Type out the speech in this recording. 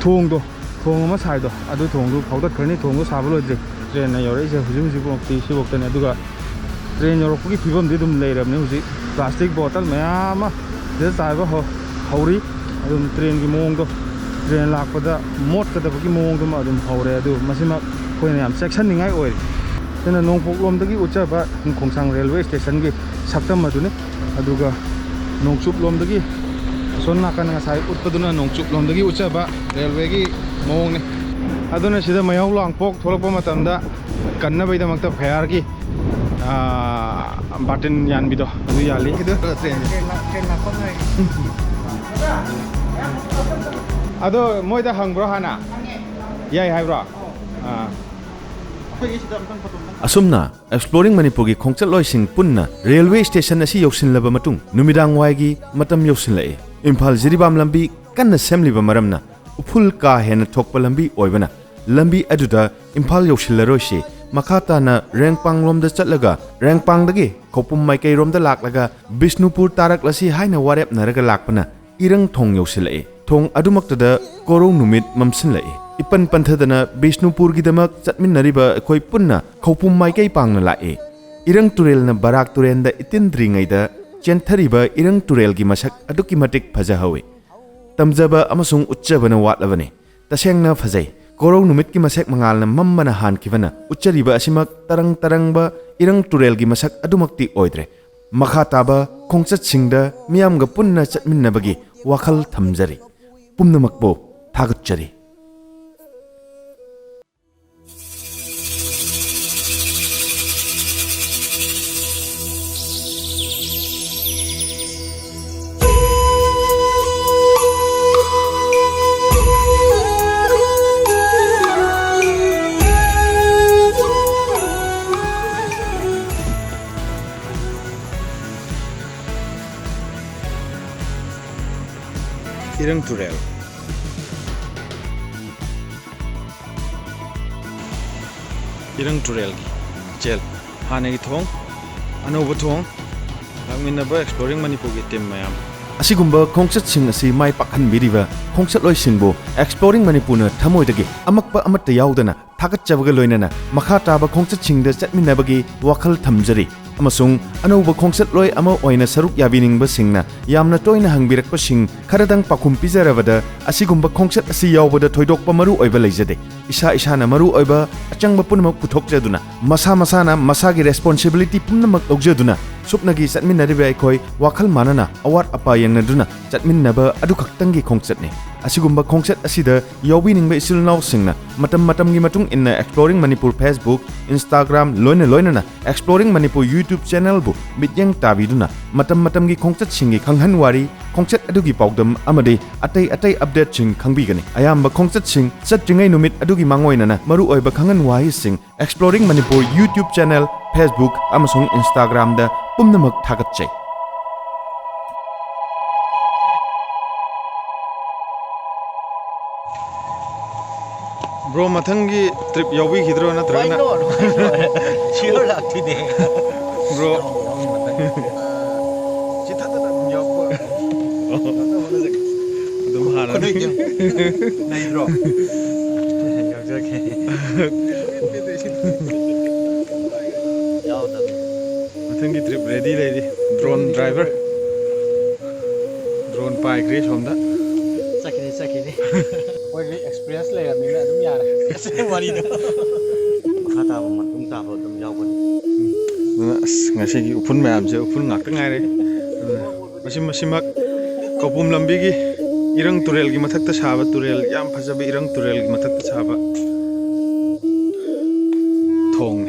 thongdo thong ama sai do adu thongdu phaudat khrani thongdu sablo dre train na yore je hujum jibu ti sibok tane aduga train yorok gi phibam di dum leiramne huji plastic bottle mayama de saiba hori adum train gi mong do train lakpada mot kada gi mong dum adum hore adu masima koina yam section ningai oi tena nongpok lom dagi uchaba Khongsang Railway Station gi saktam adune aduga nongchup lom dagi sonna kan nga sai utpaduna nongchup lom dagi uchaba railway gi mong ne aduna sida mayaw langpok tholakpa matamda kanna baida makta phayar gi button yan bido adu yali idu train lakpa ngai ado moida hangbro hana yai haibro Asumna exploring Manipur gi khongchat loising punna railway station asi yoksin laba matung numidang wai gi matam yoksin lai Imphal jiribam lambi kanna semliba maramna upul ka hena thokpa lambi oibana lambi aduda Imphal yoksin la roshi makhata na Rengpang lomda chatlaga Rengpang dagi khopum maikai romda laklaga Bisnupur tarak lasi haina warep naraga lakpana irang thong yoksin lai thong adumaktada korong numit mamsin lai Ipan panthadana Bisnupur gidamak chatmin nariba khoi punna khopum maikai pangna lae irang turel na barak turenda itindri ngaida chenthariba irang turel gi masak aduki matik phajahawe tamjaba amasung uchchabana watlabane tasengna phajai korong numit ki masak mangalna mammana hankibana uchchariba asimak tarangba irang turel gi masak adumakti oidre makha taba khongchat singda miyamga punna chatminnabagi wakhal thamjari pumnamakbo thagutchari Erang Rail Erang Rail gel hane gi thong anoba thong langminaba exploring Manipur gi team mayam asigumba khongchat sing asi mai pakhan biriba khongchat loi singbo exploring Manipur na thamoidagi amakpa amatta yaudana thagat chabaga loinana makha taba khongchat singda chatminabagi wakhal thamjari amasung anoba khongchat loi ama oina saruk yabiningba singna yamna toina hangbirakpa sing kharadang pakhum pijarabada asigumba khongchat asi yaubada thoidokpa maru oiba leijade isa na maru oiba achangba punmak puthokjaduna masana masagi responsibility punmak ogjaduna supnagi chatminariba aikoi wakhal manana awat apa yangnaduna chatminnaba adu khaktangi khongchatne asigumba khongchat asida yawbiningba isilnaw singna matam gi matung inna exploring Manipur Facebook Instagram loina exploring Manipur YouTube channel bu mityang tabiduna matam gi khongchat singi khanghan wari khongchat adugi paudam amade atai update sing khangbigani ayamba khongchat sing chatringai numit adugi mangoinana maru oiba khangan wahi sing exploring Manipur YouTube channel Facebook amasung Instagram da pumnamak thagatchai bro mathangi trip yawi hidro na trana chill lagtine bro chithata yawpa dum hana nai bro yawjake yawda mathangi trip ready lady drone driver drone pai kre somda sakini Wali experience le ya mina dum yara ase wari do khata ba matung ta ba dum yaw ban ngasi gi upun mayam je upun ngak ta ngai re masimak kopum lambi gi irang turel gi mathak ta saba turel yam phajabi irang turel gi mathak ta saba thong